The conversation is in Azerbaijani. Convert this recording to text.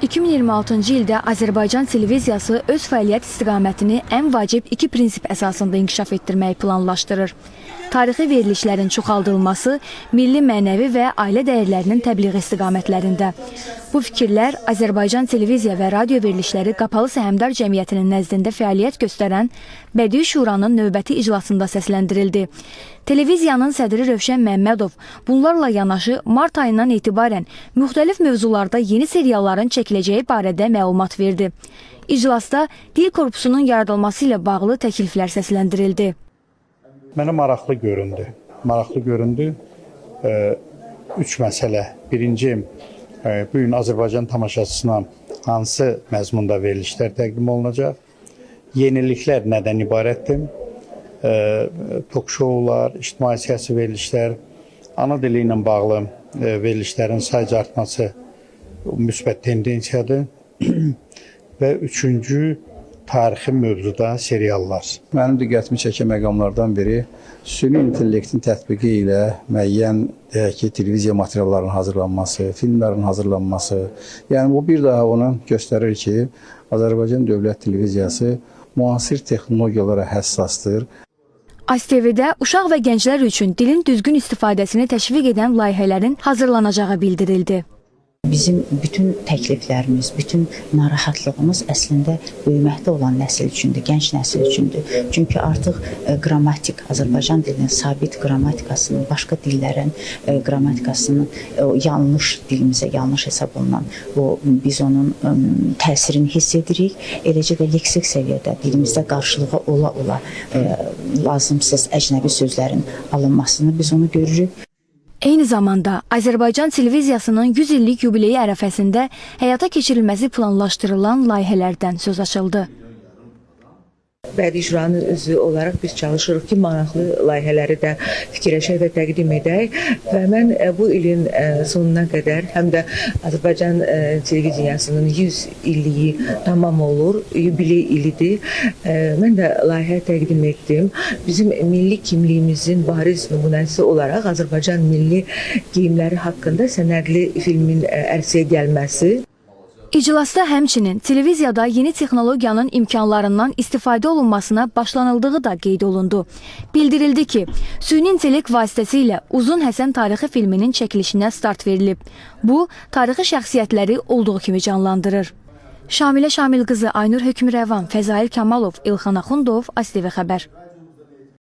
2026-cı ildə Azərbaycan televiziyası öz fəaliyyət istiqamətini ən vacib iki prinsip əsasında inkişaf etdirməyi planlaşdırır. Tarixi verilişlərin çoxaldılması, milli mənəvi və ailə dəyərlərinin təbliği istiqamətlərində. Bu fikirlər Azərbaycan Televiziya və Radio Verilişləri Qapalı Səhmdar Cəmiyyətinin nəzdində fəaliyyət göstərən Bədii Şuranın növbəti iclasında səsləndirildi. Televiziyanın sədri Rövşən Məmmədov bunlarla yanaşı mart ayından etibarən müxtəlif mövzularda yeni serialların çəkiləcəyi barədə məlumat verdi. İclasda dil korpusunun yaradılması ilə bağlı təkliflər səsləndirildi. Mənə maraqlı göründü. Üç məsələ. Birinci, bu gün Azərbaycan tamaşaçısına hansı məzmunda verilişlər təqdim olunacaq? Yeniliklər nədən ibarətdir? Tok-şoular, ictimai siyasi verilişlər, ana dili ilə bağlı verilişlərin sayıca artması müsbət tendensiyadır. Və üçüncü, tarixi mövzuda seriallar. Mənim diqqətimi çəkən məqamlardan biri süni intellektin tətbiqi ilə müəyyən televiziya materiallarının hazırlanması, filmlərin hazırlanması. Yəni bu bir daha onu göstərir ki, Azərbaycan Dövlət Televiziyası müasir texnologiyalara həssasdır. ASTV-də uşaq və gənclər üçün dilin düzgün istifadəsini təşviq edən layihələrin hazırlanacağı bildirildi. Bizim bütün təkliflərimiz, bütün narahatlığımız əslində böyüməkdə olan nəsil üçündür, gənc nəsil üçündür. Çünki artıq qrammatik, Azərbaycan dilinin sabit qrammatikasının, başqa dillərin qrammatikasının yanlış dilimizə yanlış hesab olunan, biz onun təsirini hiss edirik. Eləcə də leksik səviyyədə dilimizdə qarşılığı ola-ola lazımsız əcnəbi sözlərin alınmasını biz onu görürük. Eyni zamanda Azərbaycan Televiziyasının 100 illik yubileyi ərəfəsində həyata keçirilməsi planlaşdırılan layihələrdən söz açıldı. Bədii Şuranın üzvü olaraq biz çalışırıq ki, maraqlı layihələri də fikirləşək və təqdim edək. Və mən bu ilin sonuna qədər həm də Azərbaycan televiziyasının 100 illiyi tamam olur, yubiley ilidir. Mən də layihə təqdim etdim. Bizim milli kimliyimizin bariz nümunəsi olaraq Azərbaycan milli geyimləri haqqında sənədli filmin ərsəyə gəlməsi. İclasda həmçinin televiziyada yeni texnologiyanın imkanlarından istifadə olunmasına başlanıldığı da qeyd olundu. Bildirildi ki, süni intellekt vasitəsilə Uzun Həsən tarixi filminin çəkilişinə start verilib. Bu, tarixi şəxsiyyətləri olduğu kimi canlandırır. Şamilə Şamil qızı, Aynur Hökmürəvan, Fəzail Kamalov, İlxan Axundov, ASTV xəbər.